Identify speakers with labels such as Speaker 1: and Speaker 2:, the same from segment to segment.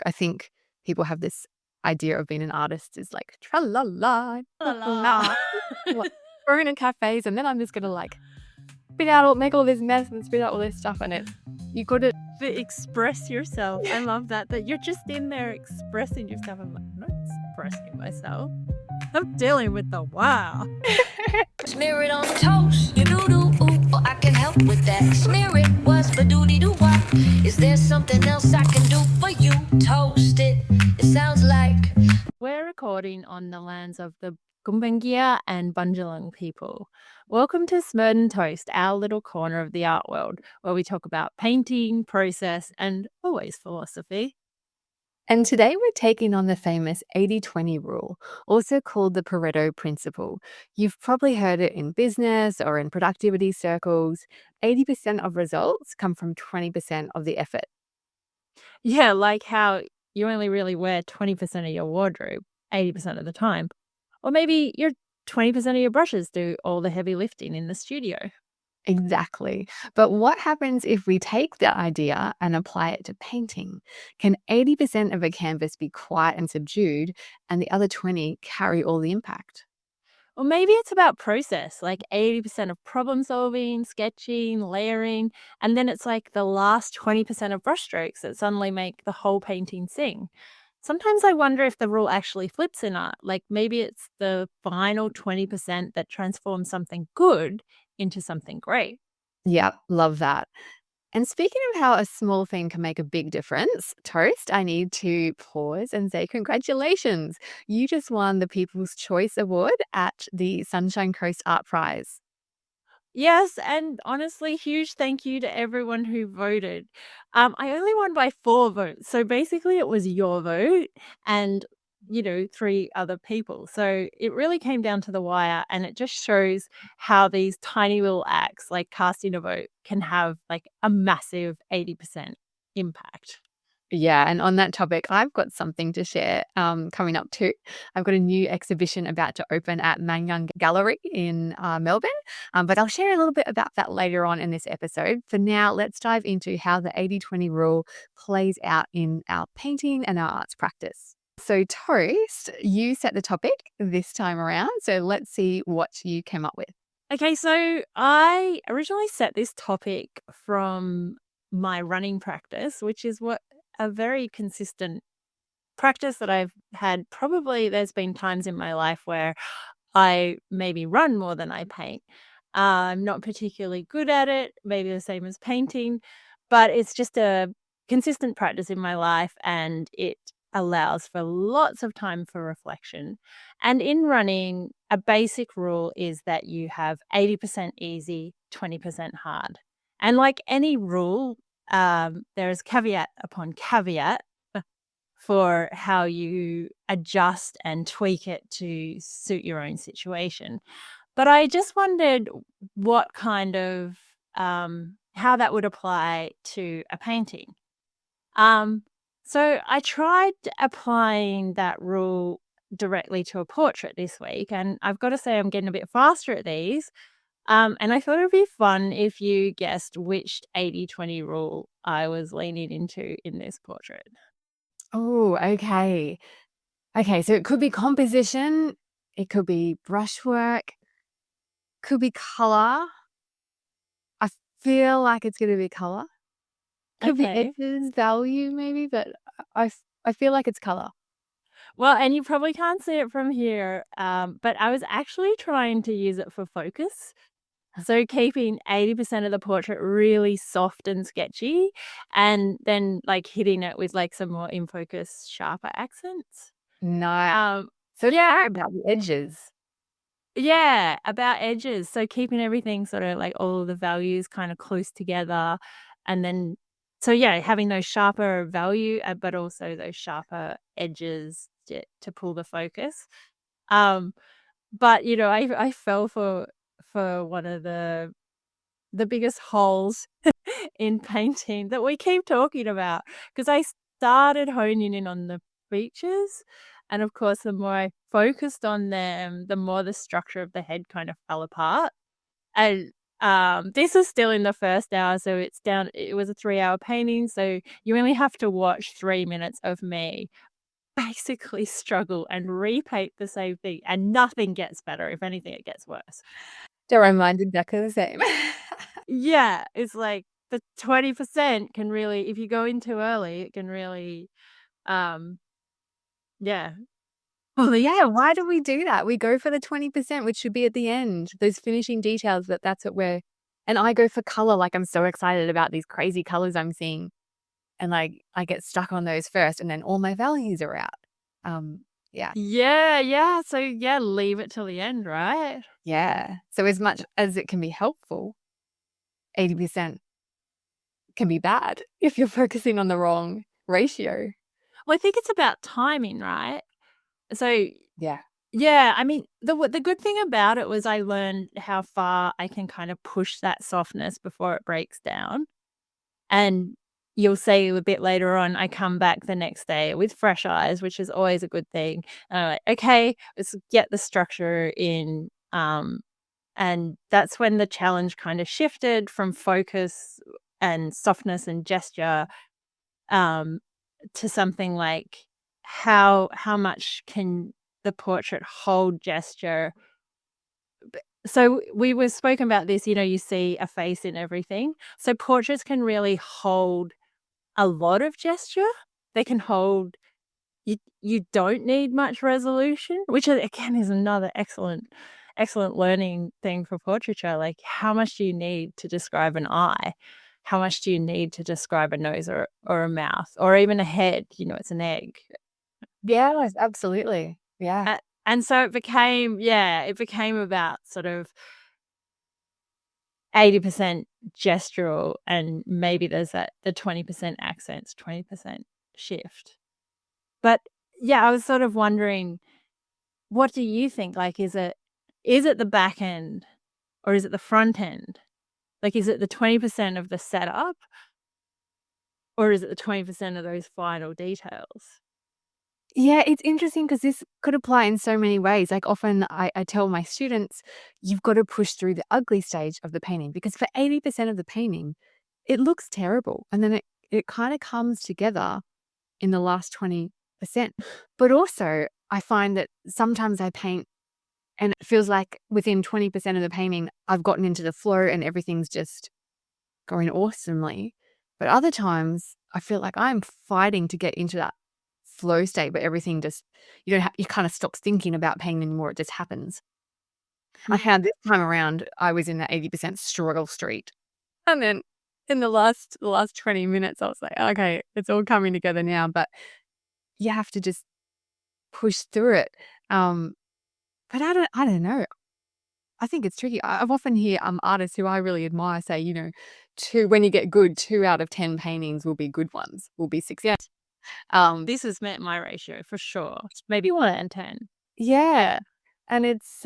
Speaker 1: I think people have this idea of being an artist is like tra la la
Speaker 2: La la.
Speaker 1: like thrown in cafes, and then I'm just gonna like spit out make all this mess and spit out all this stuff, and you got to
Speaker 2: Express yourself. I love that you're just in there expressing yourself. I'm like, I'm not expressing myself. I'm dealing with the wow.
Speaker 3: Smerdon Toast, you do, oh, I can help with that. Smear it, what's the doody do wop? Is there something else I can do for you? Toast it, it sounds like.
Speaker 2: We're recording on the lands of the Gumbaynggirr and Bundjalung people. Welcome to Smerdon Toast, our little corner of the art world, where we talk about painting, process, and always philosophy.
Speaker 1: And today we're taking on the famous 80-20 rule, also called the Pareto Principle. You've probably heard it in business or in productivity circles. 80% of results come from 20% of the effort.
Speaker 2: Yeah, like how you only really wear 20% of your wardrobe 80% of the time. Or maybe your 20% of your brushes do all the heavy lifting in the studio.
Speaker 1: Exactly. But what happens if we take the idea and apply it to painting? Can 80% of a canvas be quiet and subdued and the other 20 carry all the impact?
Speaker 2: Or maybe it's about process, like 80% of problem solving, sketching, layering, and then it's like the last 20% of brushstrokes that suddenly make the whole painting sing. Sometimes I wonder if the rule actually flips in art, like maybe it's the final 20% that transforms something good into something great.
Speaker 1: Yeah, love that. And speaking of how a small thing can make a big difference, Toast, I need to pause and say congratulations. You just won the People's Choice Award at the Sunshine Coast Art Prize.
Speaker 2: Yes, and honestly, huge thank you to everyone who voted. I only won by 4 votes, so basically it was your vote and, 3 other people. So it really came down to the wire, and it just shows how these tiny little acts, like casting a vote, can have, like, a massive 80% impact.
Speaker 1: Yeah, and on that topic, I've got something to share coming up too. I've got a new exhibition about to open at Mangyang Gallery in Melbourne, but I'll share a little bit about that later on in this episode. For now, let's dive into how the 80-20 rule plays out in our painting and our arts practice. So, Toast, you set the topic this time around. So, let's see what you came up with.
Speaker 2: Okay, so I originally set this topic from my running practice, which is what a very consistent practice that I've had. Probably there's been times in my life where I maybe run more than I paint. I'm not particularly good at it, maybe the same as painting, but it's just a consistent practice in my life and it allows for lots of time for reflection. And in running, a basic rule is that you have 80% easy, 20% hard. And like any rule, there is caveat upon caveat for how you adjust and tweak it to suit your own situation. But I just wondered what kind of how that would apply to a painting. Um, so I tried applying that rule directly to a portrait this week, and I've got to say I'm getting a bit faster at these. And I thought it'd be fun if you guessed which 80-20 rule I was leaning into in this portrait.
Speaker 1: Oh, okay. Okay, so it could be composition, it could be brushwork, could be color. I feel like it's gonna be color. Could be
Speaker 2: Okay.
Speaker 1: edges, value maybe, but I feel like it's color.
Speaker 2: Well, and you probably can't see it from here, but I was actually trying to use it for focus. So keeping 80% of the portrait really soft and sketchy, and then, like, hitting it with, like, some more in focus, sharper accents.
Speaker 1: No.
Speaker 2: Um,
Speaker 1: So it's
Speaker 2: yeah,
Speaker 1: more about the edges.
Speaker 2: yeah, about edges. So keeping everything sort of like all of the values kind of close together, and then so yeah, having those sharper value, but also those sharper edges to pull the focus. Um, but I fell for one of the biggest holes in painting that we keep talking about, because I started honing in on the features, and of course, the more I focused on them, the more the structure of the head kind of fell apart. And This was still in the first hour, so it was a 3-hour painting, so you only have to watch 3 minutes of me basically struggle and repaint the same thing, and nothing gets better. If anything, it gets worse.
Speaker 1: Don't mind exactly the same.
Speaker 2: Yeah, it's like the 20% can really, if you go in too early, it can really, yeah.
Speaker 1: Well, yeah, why do we do that? We go for the 20%, which should be at the end, those finishing details, that's what we're and I go for color, like, I'm so excited about these crazy colors I'm seeing, and, like, I get stuck on those first, and then all my values are out. Yeah.
Speaker 2: Yeah, so, yeah, leave it till the end, right?
Speaker 1: Yeah. So as much as it can be helpful, 80% can be bad if you're focusing on the wrong ratio.
Speaker 2: Well, I think it's about timing, right? So,
Speaker 1: Yeah.
Speaker 2: yeah, I mean, the good thing about it was I learned how far I can kind of push that softness before it breaks down. And you'll see a bit later on, I come back the next day with fresh eyes, which is always a good thing. And I'm like, okay, let's get the structure in. And that's when the challenge kind of shifted from focus and softness and gesture um, to something like how much can the portrait hold gesture. So we were spoken about this, you see a face in everything. So portraits can really hold a lot of gesture. They can hold you don't need much resolution, which again is another excellent learning thing for portraiture. Like, how much do you need to describe an eye? How much do you need to describe a nose or a mouth or even a head? It's an egg.
Speaker 1: Yes, absolutely. Yeah.
Speaker 2: And so it became about sort of 80% gestural, and maybe there's the 20% accents, 20% shift. But yeah, I was sort of wondering, what do you think? Like, is it the back end or is it the front end? Like, is it the 20% of the setup or is it the 20% of those final details?
Speaker 1: Yeah, it's interesting because this could apply in so many ways. Like, often I tell my students, you've got to push through the ugly stage of the painting because for 80% of the painting, it looks terrible. And then it kind of comes together in the last 20%. But also, I find that sometimes I paint and it feels like within 20% of the painting, I've gotten into the flow and everything's just going awesomely. But other times, I feel like I'm fighting to get into that flow state, but everything just you kind of stop thinking about pain anymore. It just happens. I had this time around, I was in that 80% struggle street, and then in the last 20 minutes, I was like, okay, it's all coming together now. But you have to just push through it. But I don't know. I think it's tricky. I've often hear artists who I really admire say, two when you get good, 2 out of 10 paintings will be good ones, will be success.
Speaker 2: This has met my ratio for sure. Maybe 1 and 10.
Speaker 1: Yeah, and it's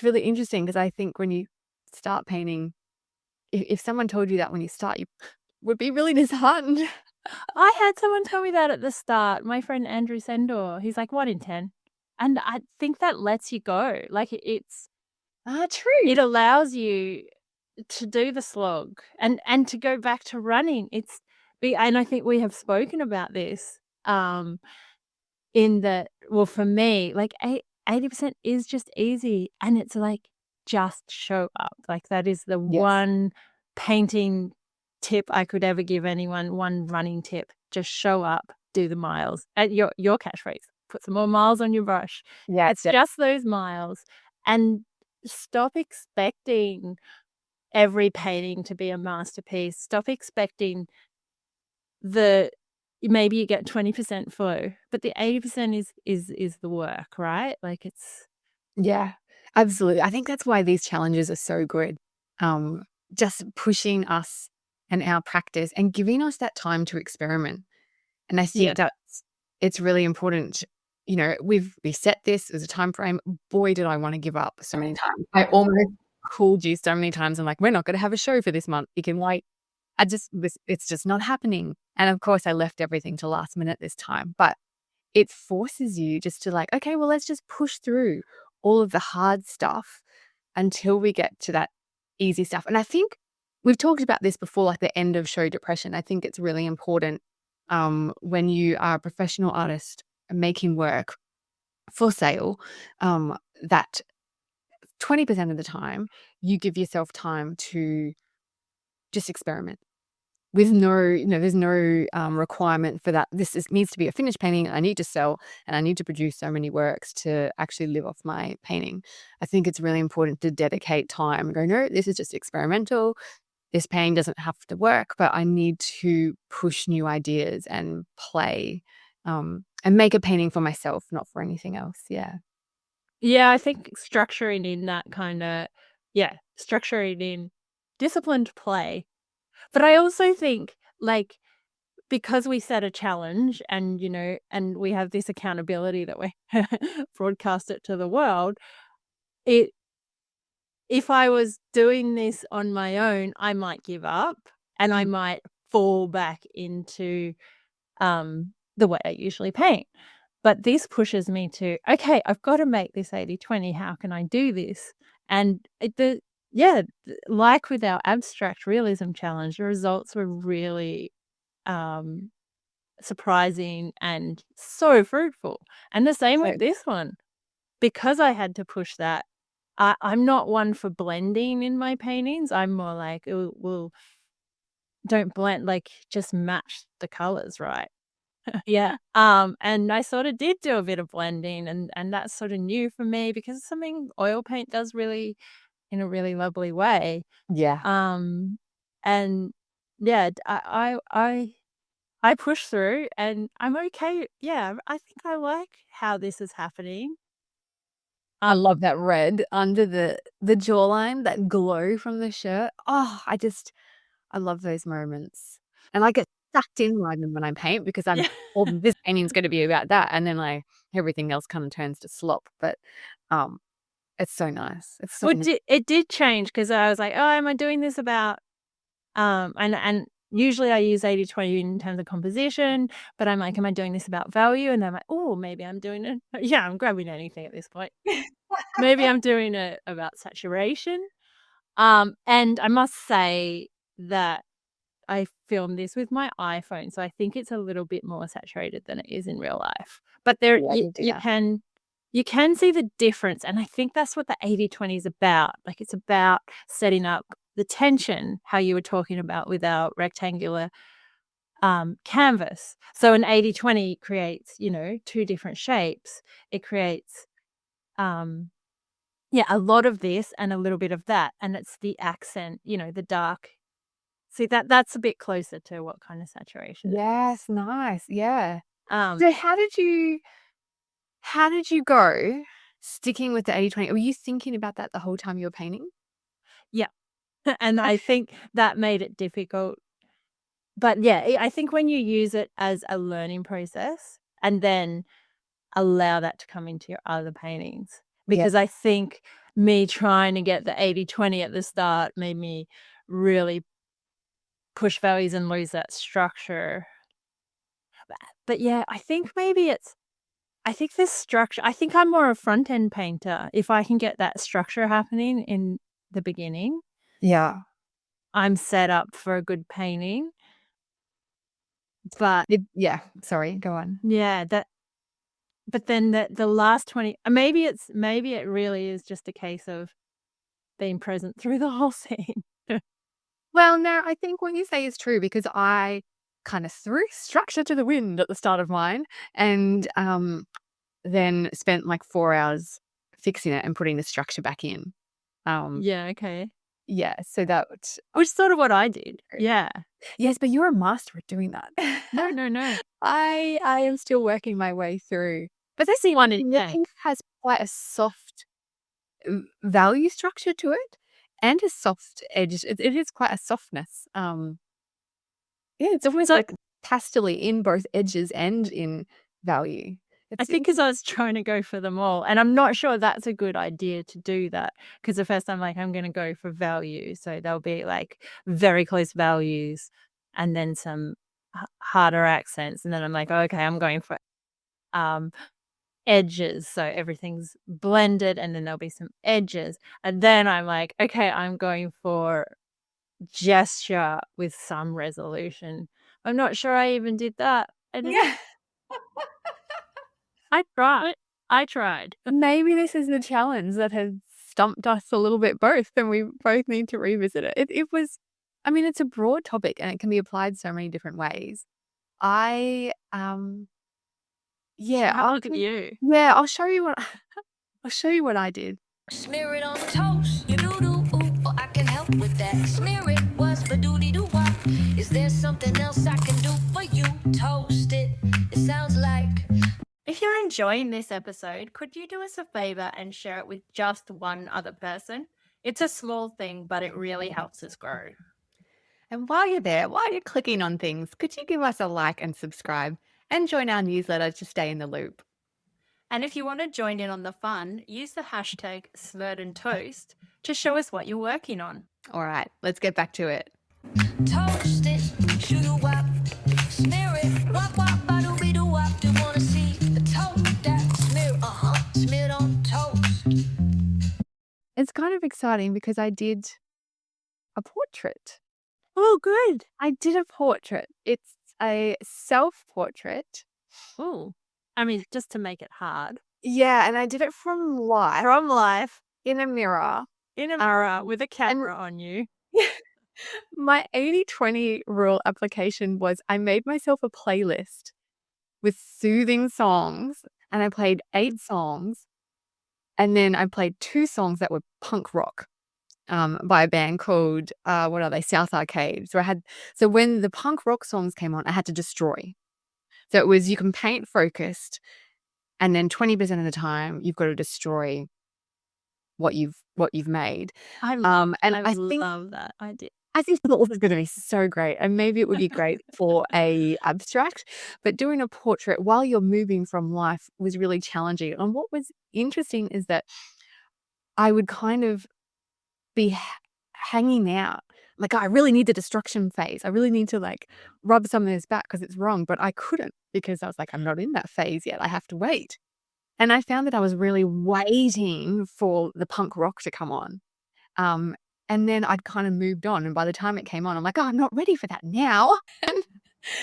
Speaker 1: really interesting because I think when you start painting, if someone told you that when you start, you would be really disheartened.
Speaker 2: I had someone tell me that at the start. My friend Andrew Sendor, he's like 1 in 10. And I think that lets you go. Like,
Speaker 1: True.
Speaker 2: it allows you to do the slog and to go back to running. And I think we have spoken about this, in that, well, for me, like 80% is just easy, and it's like, just show up. Like, that is the
Speaker 1: Yes.
Speaker 2: one painting tip I could ever give anyone, one running tip. Just show up, do the miles. And your catchphrase, put some more miles on your brush.
Speaker 1: Yeah,
Speaker 2: It's just those miles, and stop expecting every painting to be a masterpiece. Stop expecting maybe you get 20% flow, but the 80% is the work, right? Like, it's
Speaker 1: yeah, absolutely. I think that's why these challenges are so good. Um, just pushing us and our practice and giving us that time to experiment. And I
Speaker 2: yeah.
Speaker 1: think it's really important. We set this as a time frame. Boy, did I want to give up so many times. I almost called you so many times. I'm like, we're not going to have a show for this month. You can wait. It's just not happening. And of course, I left everything to last minute this time. But it forces you just to like, okay, well, let's just push through all of the hard stuff until we get to that easy stuff. And I think we've talked about this before, like the end of show depression. I think it's really important when you are a professional artist making work for sale, that 20% of the time you give yourself time to just experiment with there's no requirement for that. Needs to be a finished painting. I need to sell and I need to produce so many works to actually live off my painting. I think it's really important to dedicate time and go, no, this is just experimental. This painting doesn't have to work, but I need to push new ideas and play and make a painting for myself, not for anything else. Yeah.
Speaker 2: Yeah, I think structuring in that kind of, structuring in disciplined play. But I also think, like, because we set a challenge and, and we have this accountability that we broadcast it to the world, if I was doing this on my own, I might give up and I might fall back into the way I usually paint. But this pushes me to, okay, I've got to make this 80-20. How can I do this? And like with our abstract realism challenge, the results were really surprising and so fruitful. And the same with this one. Because I had to push that, I'm not one for blending in my paintings. I'm more like, well, don't blend, like just match the colors, right?
Speaker 1: Yeah.
Speaker 2: And I sort of did do a bit of blending, and that's sort of new for me because it's something oil paint does really in a really lovely way.
Speaker 1: Yeah.
Speaker 2: And yeah, I push through and I'm okay. Yeah, I think I like how this is happening.
Speaker 1: I love that red under the jawline, that glow from the shirt. Oh, I love those moments. And I get sucked in when I paint because I'm well, this painting's gonna be about that, and then everything else kind of turns to slop. But it's so nice. It's so
Speaker 2: Well, it did change because I was like, oh, am I doing this about and usually I use 80-20 in terms of composition, but I'm like, am I doing this about value? And I'm like, oh, maybe I'm doing it. Yeah, I'm grabbing anything at this point. Maybe I'm doing it about saturation. And I must say that I filmed this with my iPhone, so I think it's a little bit more saturated than it is in real life. But there, you can see the difference, and I think that's what the 80-20 is about. Like, it's about setting up the tension, how you were talking about with our rectangular canvas. So an 80-20 creates, two different shapes. It creates a lot of this and a little bit of that, and it's the accent, the dark. See, that's a bit closer to what kind of saturation.
Speaker 1: Yes, nice. Yeah. So how did you go sticking with the 80-20? Were you thinking about that the whole time you were painting?
Speaker 2: Yeah. And I think that made it difficult. But yeah, I think when you use it as a learning process and then allow that to come into your other paintings, because I think me trying to get the 80-20 at the start made me really push values and lose that structure. But yeah, I think maybe this structure, I think I'm more a front end painter. If I can get that structure happening in the beginning,
Speaker 1: Yeah.
Speaker 2: I'm set up for a good painting. But
Speaker 1: sorry, go on.
Speaker 2: yeah, but then the last 20, maybe it really is just a case of being present through the whole scene.
Speaker 1: Well, no, I think what you say is true because I kind of threw structure to the wind at the start of mine and then spent like 4 hours fixing it and putting the structure back in.
Speaker 2: Yeah, okay.
Speaker 1: Yeah, so that
Speaker 2: Which is sort of what I did. Yeah.
Speaker 1: Yes, but you're a master at doing that.
Speaker 2: No.
Speaker 1: I am still working my way through.
Speaker 2: But this one
Speaker 1: has quite a soft value structure to it and a soft edge. It is quite a softness. It's almost like pastely in both edges and in value.
Speaker 2: I think because I was trying to go for them all, and I'm not sure that's a good idea to do that because the first time, like, I'm going to go for value. So there'll be like very close values and then some harder accents. And then I'm like, okay, I'm going for edges. So everything's blended and then there'll be some edges. And then I'm like, okay, I'm going for gesture with some resolution. I'm not sure I even did that.
Speaker 1: Yeah.
Speaker 2: I tried.
Speaker 1: Maybe this is the challenge that has stumped us a little bit both, and we both need to revisit it. It was, I mean, it's a broad topic and it can be applied so many different ways. Yeah,
Speaker 2: Look at you.
Speaker 1: yeah, I'll show you what I'll show you what I did.
Speaker 3: Smear it on toast, you do-do, ooh, oh, I can help with that. Smear it, what's the doody-do-wop? Is there something else I can do for you? Toast it, it sounds like.
Speaker 4: If you're enjoying this episode, could you do us a favor and share it with just one other person? It's a small thing, but it really helps us grow.
Speaker 1: And while you're there, while you're clicking on things, could you give us a like and subscribe and join our newsletter to stay in the loop?
Speaker 4: And if you want to join in on the fun, use the hashtag Smerdon Toast to show us what you're working on.
Speaker 1: All right, let's get back to it.
Speaker 3: Toast it, shoo-doo-wop. Smear it, wop-wop, ba-doo-be-doo-wop. Do wanna see the toast that smear, smeared on toast.
Speaker 1: It's kind of exciting because I did a portrait.
Speaker 2: Oh, good.
Speaker 1: I did a portrait. It's a self-portrait.
Speaker 2: Oh, I mean, just to make it hard.
Speaker 1: Yeah, and I did it from life
Speaker 2: From life,
Speaker 1: in a mirror.
Speaker 2: in a mirror, with a camera on you.
Speaker 1: My 80-20 rule application was I made myself a playlist with soothing songs, and I played 8 songs, and then I played 2 songs that were punk rock by a band called what are they? South Arcade. So when the punk rock songs came on, I had to destroy. So it was, you can paint focused, and then 20% of the time you've got to destroy what you've made.
Speaker 2: I
Speaker 1: And I think
Speaker 2: love that idea.
Speaker 1: I think the author's going to be so great, and maybe it would be great for a abstract, but doing a portrait while you're moving from life was really challenging. And what was interesting is that I would kind of be hanging out. Like, I really need the destruction phase. I really need to like rub some of this back because it's wrong, but I couldn't because I was like, I'm not in that phase yet. I have to wait. And I found that I was really waiting for the punk rock to come on. And then I'd kind of moved on. And by the time it came on, I'm like, oh, I'm not ready for that now.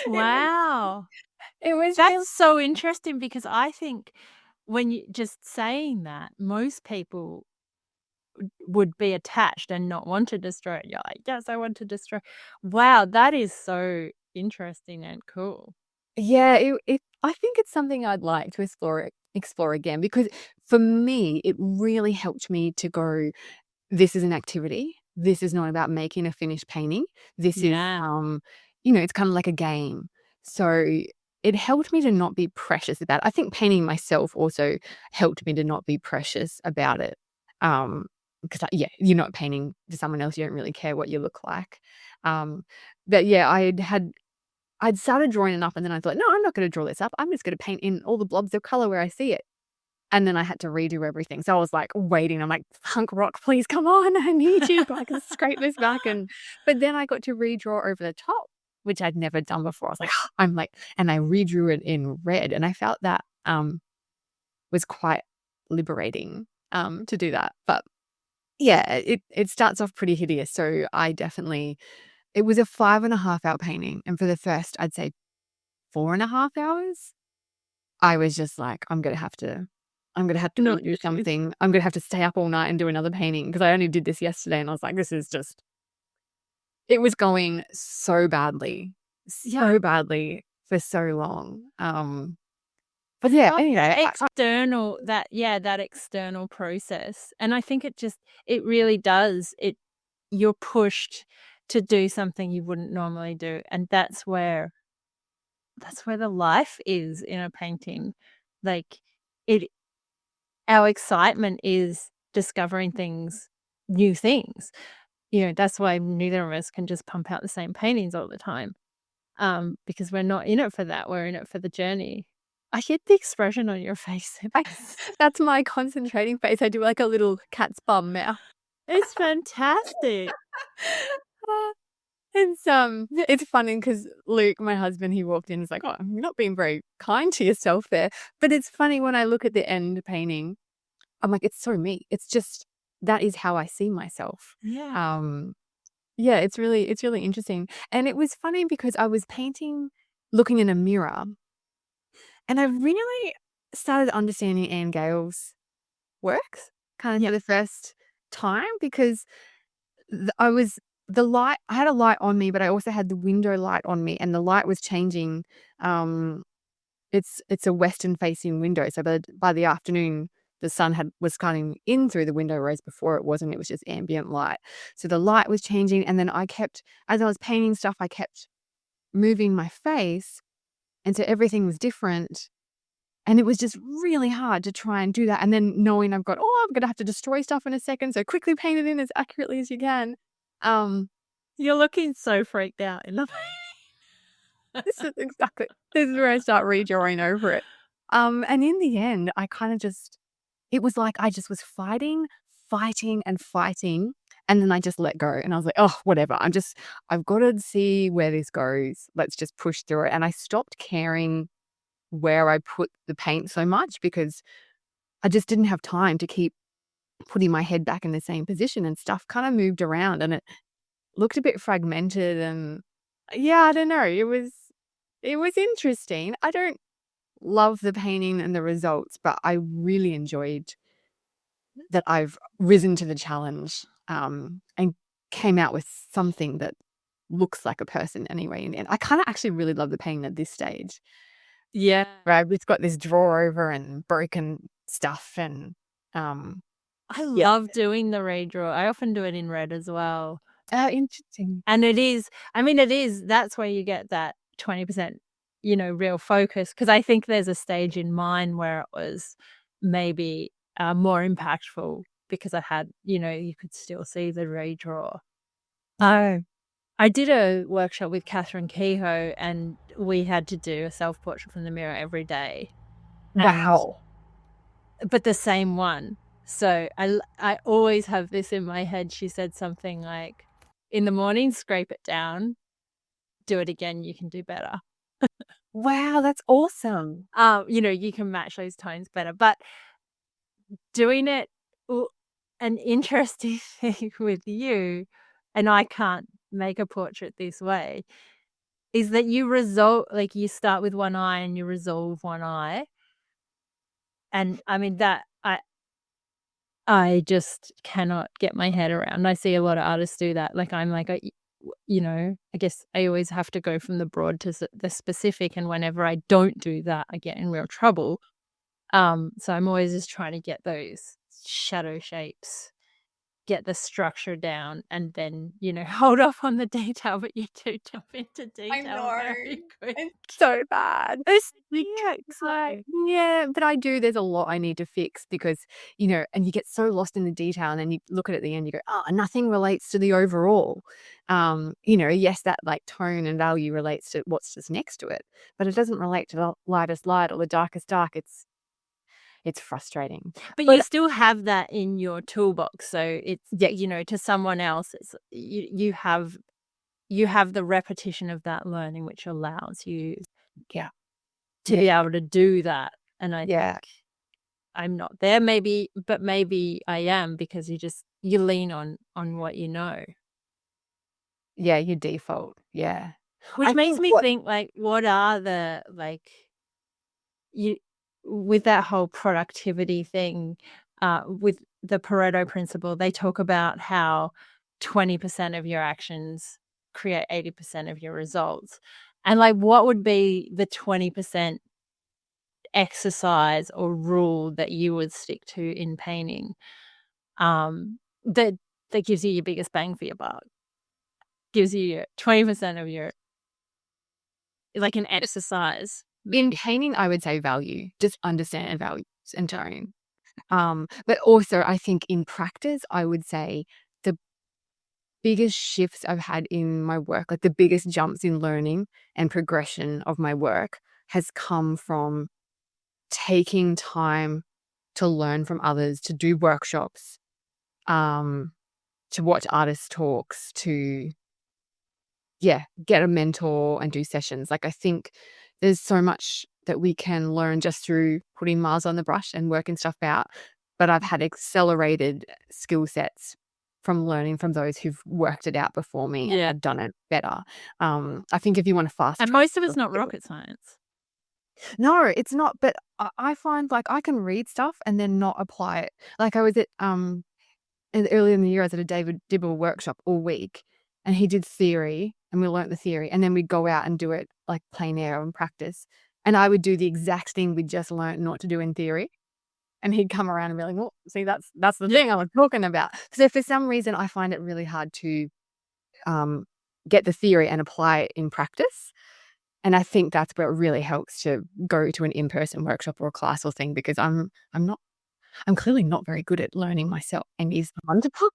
Speaker 2: Wow.
Speaker 1: It was
Speaker 2: That's so interesting because I think when you just saying that, most people would be attached and not want to destroy it. You're like, yes, I want to destroy. Wow, that is so interesting and cool.
Speaker 1: Yeah, I think it's something I'd like to explore again, because for me, it really helped me to go, this is an activity. This is not about making a finished painting. This is, it's kind of like a game. So it helped me to not be precious about it. I think painting myself also helped me to not be precious about it. Because you're not painting to someone else. You don't really care what you look like. But yeah, I'd started drawing it up, and then I thought, no, I'm not going to draw this up. I'm just going to paint in all the blobs of color where I see it. And then I had to redo everything. So I was like waiting. I'm like, punk rock, please come on. I need you. I can scrape this back. But then I got to redraw over the top, which I'd never done before. I was like, and I redrew it in red. And I felt that was quite liberating to do that. But yeah, it starts off pretty hideous. So it was a 5.5 hour painting. And for the first, I'd say 4.5 hours, I was just like, I'm going to have to not do something. I'm going to have to stay up all night and do another painting, because I only did this yesterday, and I was like, it was going so badly for so long. But yeah, anyway,
Speaker 2: that external process. And I think it really does. You're pushed to do something you wouldn't normally do. And that's where the life is in a painting. Like our excitement is discovering new things. That's why neither of us can just pump out the same paintings all the time. Because we're not in it for that. We're in it for the journey. I get the expression on your face.
Speaker 1: That's my concentrating face. I do like a little cat's bum mouth.
Speaker 2: It's fantastic.
Speaker 1: It's funny because Luke, my husband, he walked in and was like, "Oh, you're not being very kind to yourself there." But it's funny when I look at the end painting, I'm like, it's so me. It's just that is how I see myself.
Speaker 2: Yeah.
Speaker 1: Yeah, it's really interesting. And it was funny because I was painting looking in a mirror, and I really started understanding Anne Gale's works kind of
Speaker 2: Yeah.
Speaker 1: for the first time because I was the light I had a light on me, but I also had the window light on me, and the light was changing. Um, it's a western facing window, so by the afternoon, the sun was coming in through the window, whereas before it wasn't. It was just ambient light. So the light was changing, and then as I was painting stuff, I kept moving my face, and so everything was different. And it was just really hard to try and do that. And then knowing I'm gonna have to destroy stuff in a second, so quickly paint it in as accurately as you can. Um,
Speaker 2: You're looking so freaked out in the
Speaker 1: this is where I start redrawing over it. And in the end, I kind of it was like I just was fighting, and fighting, and then I just let go. And I was like, oh, whatever. I've got to see where this goes. Let's just push through it. And I stopped caring where I put the paint so much because I just didn't have time to keep putting my head back in the same position, and stuff kind of moved around and it looked a bit fragmented. And yeah, I don't know. It was interesting. I don't love the painting and the results, but I really enjoyed that I've risen to the challenge, and came out with something that looks like a person anyway. And I kind of actually really love the painting at this stage.
Speaker 2: Yeah.
Speaker 1: Right, it's got this drawer over and broken stuff, and um,
Speaker 2: I
Speaker 1: yeah.
Speaker 2: love doing the redraw. I often do it in red as well.
Speaker 1: Interesting.
Speaker 2: And it is that's where you get that 20%, real focus. Because I think there's a stage in mine where it was maybe, more impactful because I had, you could still see the redraw. Oh. I did a workshop with Catherine Kehoe, and we had to do a self-portrait from the mirror every day.
Speaker 1: Wow.
Speaker 2: But the same one. So I always have this in my head. She said something like, "In the morning, scrape it down. Do it again. You can do better."
Speaker 1: Wow, that's awesome.
Speaker 2: You can match those tones better. But doing it, an interesting thing with you, and I can't make a portrait this way, is that you start with one eye and you resolve one eye. And I mean that I just cannot get my head around. I see a lot of artists do that. Like I'm like, I guess I always have to go from the broad to the specific, and whenever I don't do that, I get in real trouble. So I'm always just trying to get those shadow shapes, get the structure down, and then, hold off on the detail, but you do jump into detail very quick.
Speaker 1: It's so bad. It's
Speaker 2: Yeah,
Speaker 1: like, yeah, but I do. There's a lot I need to fix because, and you get so lost in the detail, and then you look at it at the end, you go, oh, nothing relates to the overall. Yes, that like tone and value relates to what's just next to it, but it doesn't relate to the lightest light or the darkest dark. It's frustrating.
Speaker 2: But you still have that in your toolbox, so it's to someone else, it's you have the repetition of that learning, which allows you
Speaker 1: Yeah.
Speaker 2: to be able to do that. And I
Speaker 1: Yeah.
Speaker 2: think I'm not there, maybe I am, because you lean on what you know.
Speaker 1: Yeah, your default. Yeah.
Speaker 2: Which
Speaker 1: I
Speaker 2: makes
Speaker 1: think
Speaker 2: me think, like, what are the, like, you with that whole productivity thing, with the Pareto Principle, they talk about how 20% of your actions create 80% of your results. And, like, what would be the 20% exercise or rule that you would stick to in painting, that gives you your biggest bang for your buck? Gives you your 20% of your, like, an exercise.
Speaker 1: in painting, I would say value. Just understand values and tone. But also I think in practice, I would say the biggest shifts I've had in my work, like the biggest jumps in learning and progression of my work has come from taking time to learn from others, to do workshops, to watch artist talks, to get a mentor and do sessions. Like, I think there's so much that we can learn just through putting miles on the brush and working stuff out. But I've had accelerated skill sets from learning from those who've worked it out before me and have done it better. I think if you want to fast
Speaker 2: And
Speaker 1: track
Speaker 2: most of it's
Speaker 1: your
Speaker 2: not
Speaker 1: skill-
Speaker 2: rocket science.
Speaker 1: No, it's not. But I find like I can read stuff and then not apply it. Like I was at earlier in the year, I was at a David Dibble workshop all week, and he did theory, and we learnt the theory, and then we'd go out and do it like plein air and practice. And I would do the exact thing we just learnt not to do in theory. And he'd come around and be like, well, see, that's the thing I was talking about. So for some reason, I find it really hard to get the theory and apply it in practice. And I think that's where it really helps to go to an in-person workshop or a class or thing, because I'm clearly not very good at learning myself, and it's wonderful.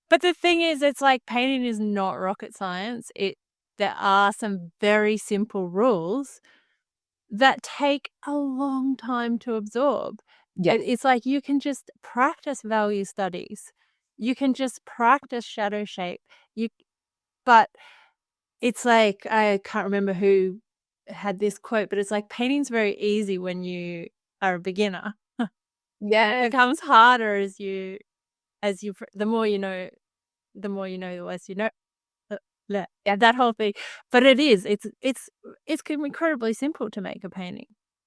Speaker 2: But the thing is, it's like painting is not rocket science. There are some very simple rules that take a long time to absorb.
Speaker 1: Yeah.
Speaker 2: It's like you can just practice value studies. You can just practice shadow shape. But it's like, I can't remember who had this quote, but it's like painting's very easy when you are a beginner.
Speaker 1: Yeah.
Speaker 2: It becomes harder the more you know, the less you know. Yeah, that whole thing. But it's incredibly simple to make a painting.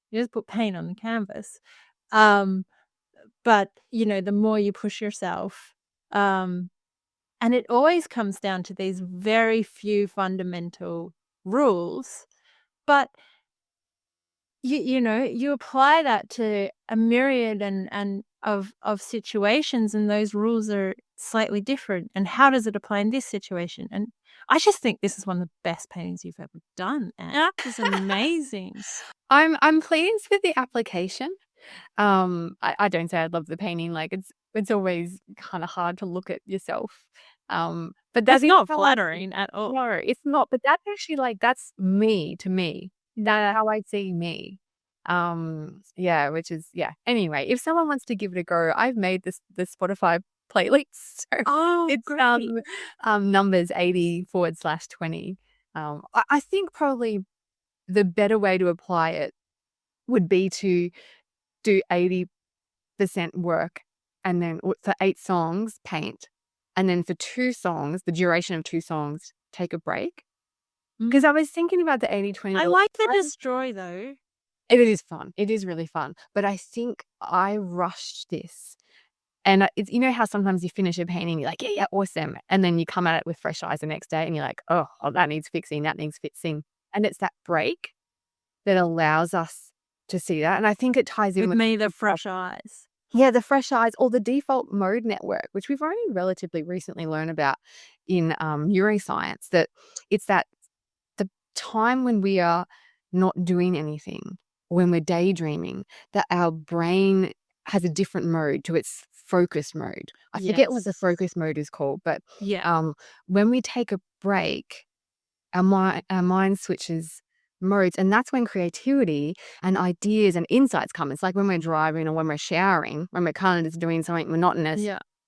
Speaker 2: You just put paint on the canvas. But the more you push yourself, and it always comes down to these very few fundamental rules. But you apply that to a myriad and of situations, and those rules are slightly different. And how does it apply in this situation? And I just think this is one of the best paintings you've ever done, Anne. This is amazing.
Speaker 1: I'm pleased with the application. I don't say I love the painting. Like it's always kind of hard to look at yourself. But
Speaker 2: That's
Speaker 1: that's
Speaker 2: not flattering at all.
Speaker 1: No, it's not. But that's actually like that's me to me. That's how I see me. Yeah, which is Anyway, if someone wants to give it a go, I've made the Spotify playlist. So
Speaker 2: Oh,
Speaker 1: it's
Speaker 2: great.
Speaker 1: numbers 80/20. I think probably the better way to apply it would be to do 80% work, and then for 8 songs, paint. And then for 2 songs, the duration of 2 songs, take a break. Because I was thinking about the 80/20.
Speaker 2: I like the destroy, though.
Speaker 1: It is fun. It is really fun. But I think I rushed this. And it's, how sometimes you finish a painting, you're like, yeah, awesome. And then you come at it with fresh eyes the next day and you're like, oh, that needs fixing, that needs fixing. And it's that break that allows us to see that. And I think it ties in
Speaker 2: With me, the fresh eyes.
Speaker 1: Yeah, the fresh eyes, or the default mode network, which we've only relatively recently learned about in neuroscience, that it's the time when we are not doing anything, when we're daydreaming, that our brain has a different mode to its focus mode. I forget what the focus mode is called, but when we take a break, our mind switches modes, and that's when creativity and ideas and insights come. It's like when we're driving or when we're showering, when we're kind of just doing something monotonous,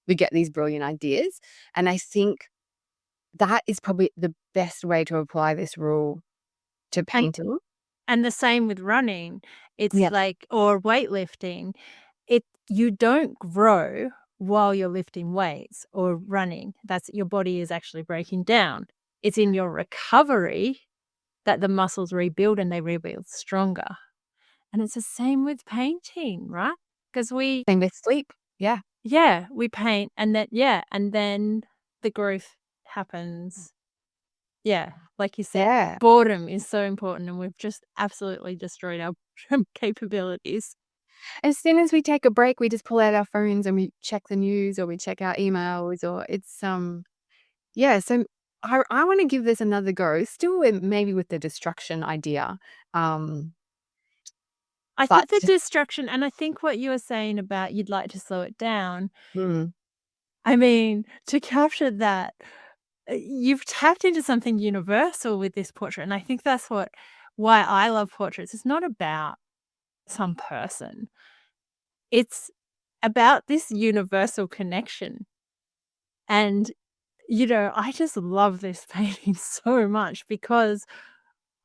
Speaker 1: we get these brilliant ideas. And I think that is probably the best way to apply this rule to painting.
Speaker 2: And the same with running. It's like, or weightlifting. You don't grow while you're lifting weights or running. That's your body is actually breaking down. It's in your recovery that the muscles rebuild, and they rebuild stronger. And it's the same with painting, right? Because
Speaker 1: same with sleep.
Speaker 2: Yeah, we paint, and then the growth happens. Yeah, like you said, boredom is so important, and we've just absolutely destroyed our capabilities.
Speaker 1: As soon as we take a break, we just pull out our phones and we check the news, or we check our emails, or it's so I want to give this another go, still maybe with the distraction idea.
Speaker 2: I think the distraction, and I think what you were saying about you'd like to slow it down. I mean, to capture that, you've tapped into something universal with this portrait, and I think that's why I love portraits. It's not about some person. It's about this universal connection. And I just love this painting so much because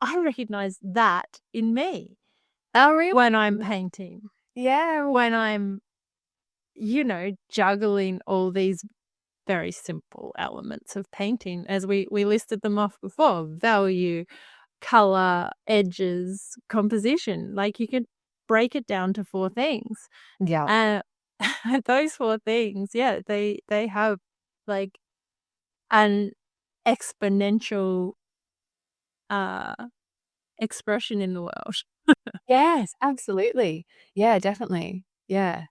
Speaker 2: I recognize that in me
Speaker 1: Oh, really?
Speaker 2: when I'm painting,
Speaker 1: Yeah.
Speaker 2: when I'm, juggling all these very simple elements of painting as we listed them off before: value, color, edges, composition. Like, you could break it down to 4 things.
Speaker 1: Yeah.
Speaker 2: Uh, those 4 things, yeah, they have, like, an exponential, uh, expression in the world.
Speaker 1: Yes, absolutely. Yeah, definitely. Yeah.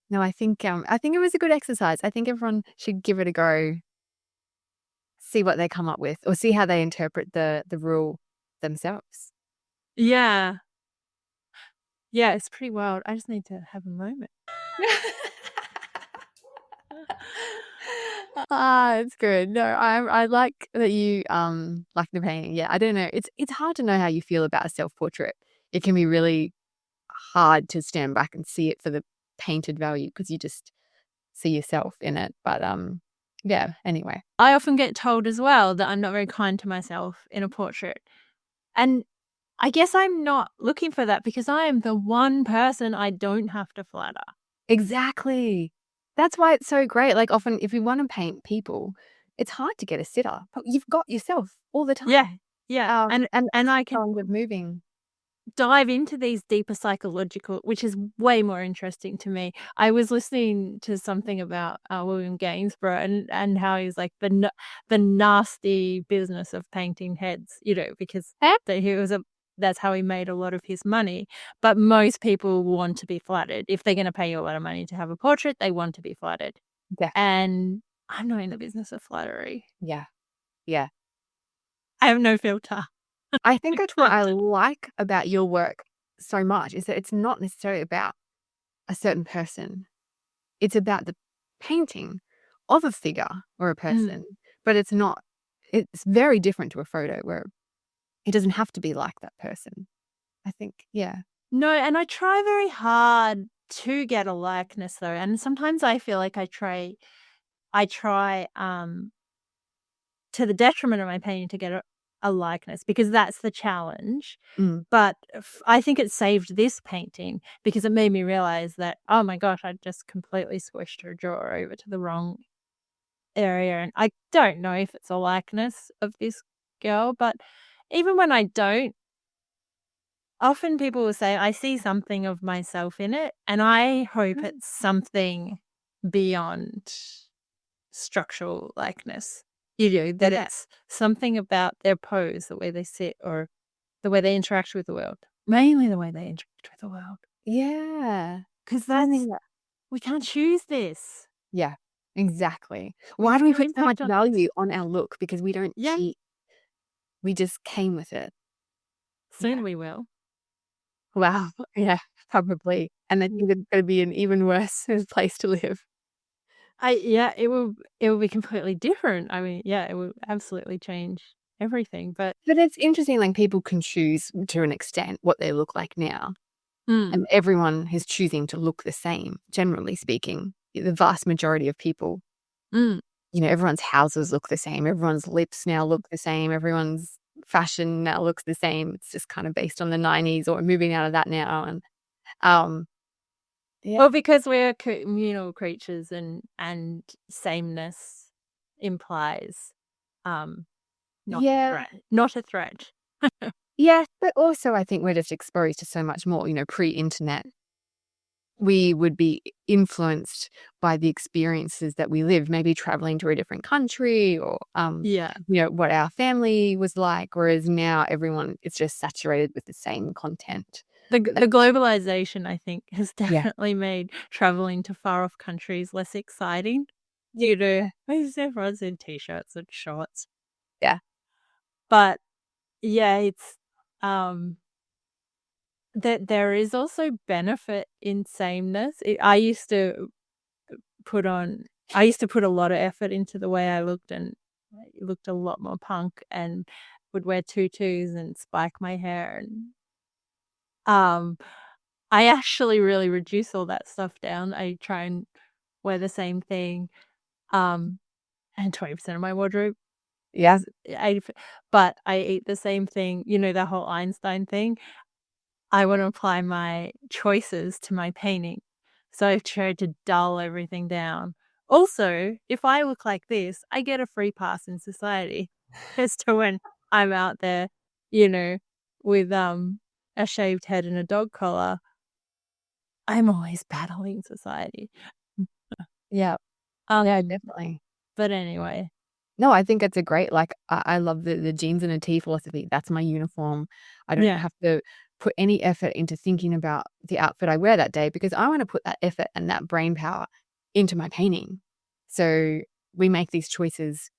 Speaker 1: No, I think it was a good exercise. I think everyone should give it a go, see what they come up with, or see how they interpret the rule themselves.
Speaker 2: Yeah. Yeah, it's pretty wild. I just need to have a moment.
Speaker 1: It's good. No, I like that you, like the painting. Yeah, I don't know. It's hard to know how you feel about a self-portrait. It can be really hard to stand back and see it for the painted value because you just see yourself in it. But, yeah, anyway.
Speaker 2: I often get told as well that I'm not very kind to myself in a portrait. And I guess I'm not looking for that because I am the one person I don't have to flatter.
Speaker 1: Exactly. That's why it's so great. Like, often if you wanna paint people, it's hard to get a sitter, but you've got yourself all the time.
Speaker 2: Yeah. Yeah.
Speaker 1: And
Speaker 2: And I can
Speaker 1: kind of moving.
Speaker 2: dive into these deeper psychological, which is way more interesting to me. I was listening to something about William Gainsborough and how he's like the nasty business of painting heads, because
Speaker 1: Eh?
Speaker 2: that's how he made a lot of his money. But most people want to be flattered. If they're going to pay you a lot of money to have a portrait, they want to be flattered.
Speaker 1: Yeah.
Speaker 2: And I'm not in the business of flattery.
Speaker 1: Yeah. Yeah.
Speaker 2: I have no filter.
Speaker 1: I think that's what I like about your work so much is that it's not necessarily about a certain person. It's about the painting of a figure or a person, but it's very different to a photo where it doesn't have to be like that person. I think, yeah.
Speaker 2: No, and I try very hard to get a likeness though, and sometimes I feel like I try to the detriment of my painting to get a likeness because that's the challenge.
Speaker 1: Mm.
Speaker 2: But I think it saved this painting because it made me realize that, oh my gosh, I just completely squished her jaw over to the wrong area, and I don't know if it's a likeness of this girl, but even when I don't, often people will say, "I see something of myself in it," and I hope
Speaker 1: Mm.
Speaker 2: it's something beyond structural likeness. That
Speaker 1: Yeah.
Speaker 2: it's something about their pose, the way they sit, or the way they interact with the world. Mainly the way they interact with the world,
Speaker 1: Yeah.
Speaker 2: because
Speaker 1: I
Speaker 2: that's
Speaker 1: think that
Speaker 2: we can't choose this.
Speaker 1: yeah, exactly.
Speaker 2: We
Speaker 1: Why
Speaker 2: have
Speaker 1: do we
Speaker 2: no
Speaker 1: put so much
Speaker 2: impact on it.
Speaker 1: value on our look? Because we don't
Speaker 2: Yeah,
Speaker 1: we just came with it.
Speaker 2: soon
Speaker 1: Yeah.
Speaker 2: we will.
Speaker 1: Wow. Yeah, probably. And I think it's gonna be an even worse place to live.
Speaker 2: It will be completely different. I mean, yeah, it will absolutely change everything, but
Speaker 1: But it's interesting, like, people can choose to an extent what they look like now,
Speaker 2: mm,
Speaker 1: and everyone is choosing to look the same, generally speaking. The vast majority of people,
Speaker 2: mm.
Speaker 1: everyone's houses look the same, everyone's lips now look the same, everyone's fashion now looks the same. It's just kind of based on the '90s or moving out of that now, and, um, yeah.
Speaker 2: Well, because we're communal creatures and sameness implies, um, not a
Speaker 1: Yeah.
Speaker 2: threat. Not a threat.
Speaker 1: Yes, but also I think we're just exposed to so much more, pre-internet. We would be influenced by the experiences that we lived, maybe traveling to a different country or,
Speaker 2: Yeah.
Speaker 1: what our family was like, whereas now everyone is just saturated with the same content.
Speaker 2: The globalization, I think, has
Speaker 1: Yeah.
Speaker 2: definitely made traveling to far off countries less exciting. Because everyone's in T-shirts and shorts.
Speaker 1: Yeah.
Speaker 2: But, yeah, it's, that there is also benefit in sameness. I used to put a lot of effort into the way I looked, and I looked a lot more punk and would wear tutus and spike my hair, and, um, I actually really reduce all that stuff down. I try and wear the same thing, um, and 20% of my wardrobe.
Speaker 1: Yeah.
Speaker 2: 80, but I eat the same thing, the whole Einstein thing. I want to apply my choices to my painting. So I've tried to dull everything down. Also, if I look like this, I get a free pass in society as to when I'm out there, with a shaved head and a dog collar. I'm always battling society.
Speaker 1: Yeah. Yeah, definitely.
Speaker 2: But anyway.
Speaker 1: No, I think it's a great, I love the jeans and a tee philosophy. That's my uniform. I don't have to put any effort into thinking about the outfit I wear that day because I want to put that effort and that brain power into my painting. So we make these choices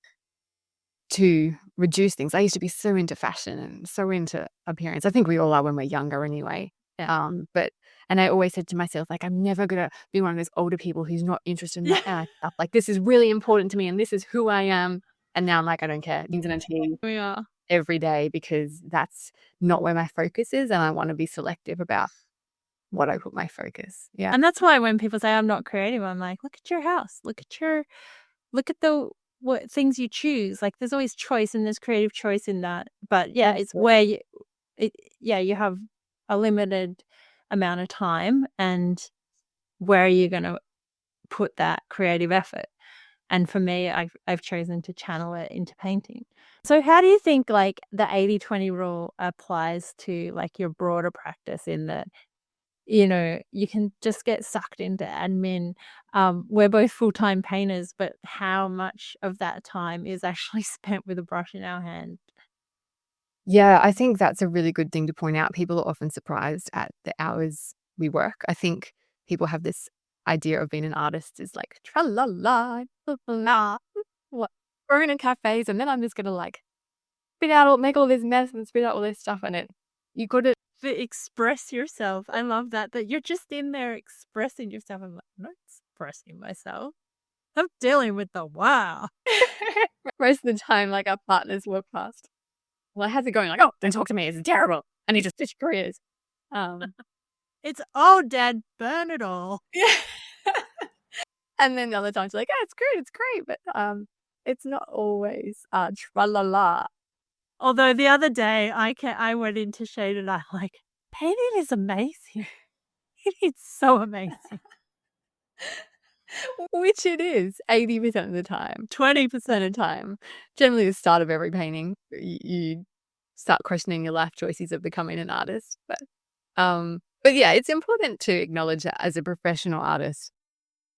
Speaker 1: to reduce things. I used to be so into fashion and so into appearance. I think we all are when we're younger anyway.
Speaker 2: Yeah.
Speaker 1: And I always said to myself, I'm never gonna be one of those older people who's not interested in that kind of stuff. This is really important to me and this is who I am. And now I'm I don't care. Jeans and a tee
Speaker 2: We are.
Speaker 1: every day because that's not where my focus is, and I want to be selective about what I put my focus. Yeah.
Speaker 2: And that's why when people say I'm not creative, I'm like, look at your house. Look at the what things you choose. There's always choice and there's creative choice in that. But yeah, it's where you have a limited amount of time and where are you going to put that creative effort? And for me, I've chosen to channel it into painting. So how do you think the 80-20 rule applies to your broader practice in that, you can just get sucked into admin. We're both full-time painters, but how much of that time is actually spent with a brush in our hand?
Speaker 1: Yeah, I think that's a really good thing to point out. People are often surprised at the hours we work. I think people have this idea of being an artist is tra-la-la, la, what, working in cafes, and then I'm just gonna make all this mess and spit out all this stuff in it. You got to
Speaker 2: express yourself. I love that you're just in there expressing yourself. I'm not expressing myself. I'm dealing with the wow.
Speaker 1: Most of the time, our partners walk past. Well, how's it going? Oh, don't talk to me. It's terrible. I need to switch careers.
Speaker 2: It's Dad, burn it all.
Speaker 1: Yeah. And then the other times, it's great, but it's not always tra-la-la.
Speaker 2: Although the other day I went into shade and I'm like, painting is amazing. It is so amazing.
Speaker 1: Which it is 80% of the time, 20% of the time. Generally, the start of every painting, you start questioning your life choices of becoming an artist. But yeah, it's important to acknowledge that as a professional artist,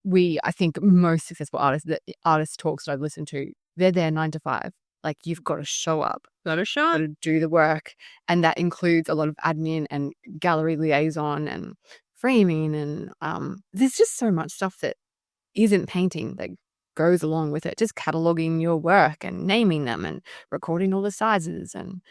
Speaker 1: I think most successful artists, the artist talks that I've listened to, they're there 9 to 5. You've got to show up, got to do the work, and that includes a lot of admin and gallery liaison and framing, and there's just so much stuff that isn't painting that goes along with it. Just cataloging your work and naming them and recording all the sizes and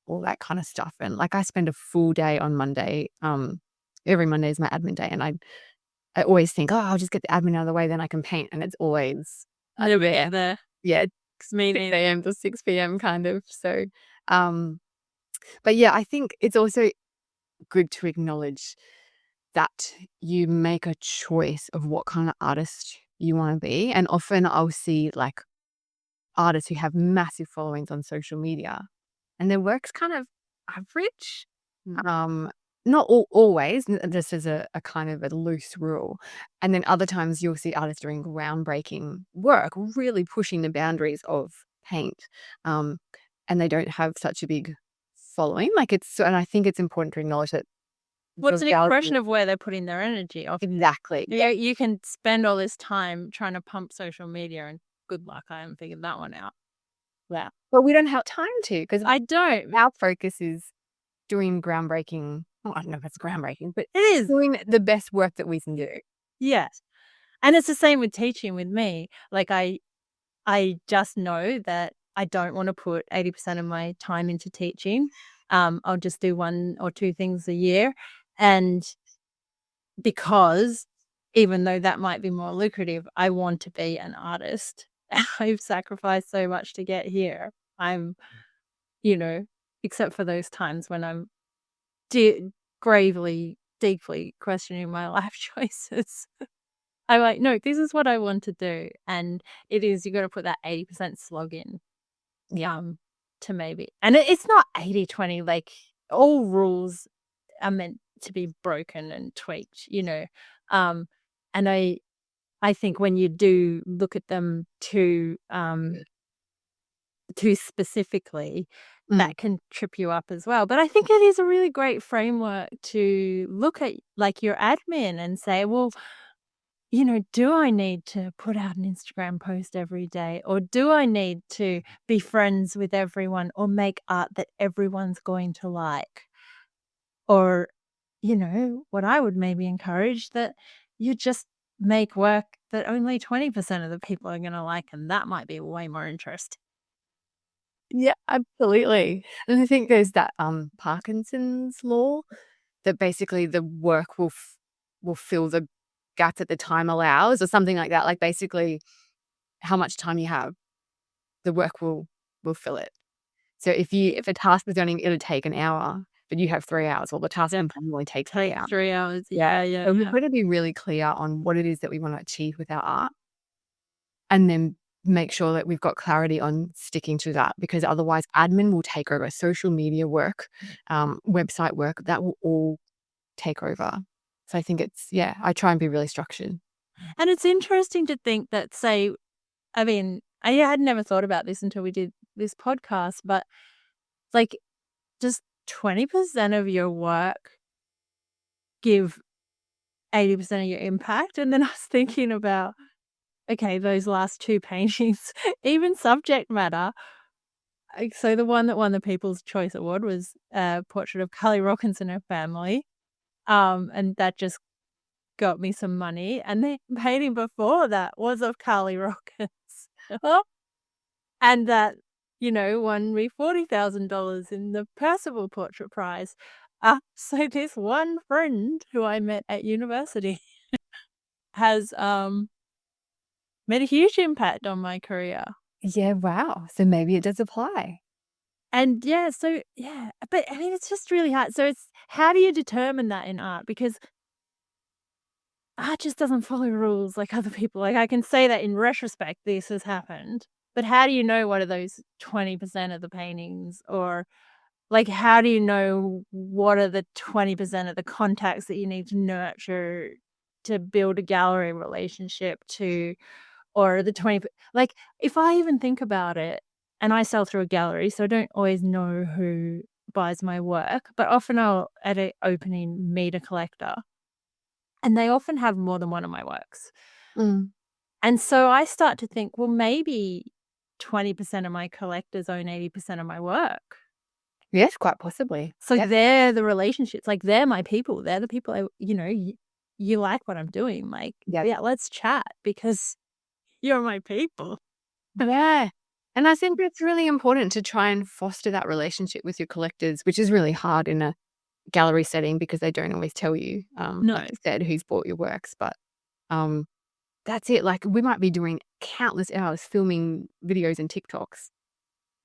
Speaker 1: all that kind of stuff. And I spend a full day on Monday. Every Monday is my admin day, and I always think, I'll just get the admin out of the way, then I can paint. And it's always
Speaker 2: there.
Speaker 1: Yeah, 6 a.m. to 6 p.m. kind of. So, but yeah, I think it's also good to acknowledge that you make a choice of what kind of artist you want to be. And often I'll see artists who have massive followings on social media and their work's kind of average. Not always, just as a kind of a loose rule. And then other times you'll see artists doing groundbreaking work, really pushing the boundaries of paint. And they don't have such a big following. And I think it's important to acknowledge that.
Speaker 2: What's an expression of where they're putting their energy off?
Speaker 1: Exactly.
Speaker 2: Yeah, you can spend all this time trying to pump social media and good luck. I haven't figured that one out.
Speaker 1: Wow. But we don't have time to, because
Speaker 2: I don't.
Speaker 1: Our focus is doing groundbreaking. Well, I don't know if it's groundbreaking, but
Speaker 2: it is
Speaker 1: doing the best work that we can do.
Speaker 2: Yes. And it's the same with teaching with me. I just know that I don't want to put 80% of my time into teaching. I'll just do 1 or 2 things a year. And because even though that might be more lucrative, I want to be an artist. I've sacrificed so much to get here. I'm, except for those times when I'm gravely, deeply questioning my life choices. I'm like, no, this is what I want to do. And it is, you got to put that 80% slog in. To maybe, and it's not 80-20, like all rules are meant to be broken and tweaked, and I think when you do look at them too specifically, that can trip you up as well. But I think it is a really great framework to look at, like, your admin and say, well, do I need to put out an Instagram post every day? Or do I need to be friends with everyone or make art that everyone's going to like? Or, what I would maybe encourage, that you just make work that only 20% of the people are going to like, and that might be way more interesting.
Speaker 1: Yeah, absolutely. And I think there's that Parkinson's law that basically the work will fill the gap that the time allows, or something like that. Like basically how much time you have, the work will fill it. So if a task is only it'll take an hour, but you have 3 hours, well, the task will probably take 3 hours.
Speaker 2: 3 hours. Yeah.
Speaker 1: So we've got to be really clear on what it is that we want to achieve with our art, and then make sure that we've got clarity on sticking to that, because otherwise admin will take over. Social media work, website work, that will all take over. So I think I try and be really structured.
Speaker 2: And it's interesting to think that, say, I mean, I had never thought about this until we did this podcast, but like, just 20% of your work give 80% of your impact. And then I was thinking about, okay, those last 2 paintings, even subject matter. So the one that won the People's Choice Award was a portrait of Carly Rockins and her family. And that just got me some money. And the painting before that was of Carly Rockins. And that, won me $40,000 in the Percival Portrait Prize. So this one friend who I met at university has made a huge impact on my career.
Speaker 1: Yeah, wow. So maybe it does apply.
Speaker 2: And but I mean, it's just really hard. So it's, how do you determine that in art? Because art just doesn't follow rules like other people. Like, I can say that in retrospect, this has happened, but how do you know what are those 20% of the paintings? Or like, how do you know what are the 20% of the contacts that you need to nurture to build a gallery relationship to, or the 20, like, if I even think about it, and I sell through a gallery, so I don't always know who buys my work, but often I'll, at an opening, meet a collector, and they often have more than one of my works. And so I start to think, well, maybe 20% of my collectors own 80% of my work.
Speaker 1: Yes, quite possibly.
Speaker 2: So they're the relationships, like, they're my people. They're the people you like what I'm doing. Like, yeah, let's chat because you're my people.
Speaker 1: Yeah. And I think it's really important to try and foster that relationship with your collectors, which is really hard in a gallery setting because they don't always tell you, like you said, who's bought your works. But that's it. Like, we might be doing countless hours filming videos and TikToks.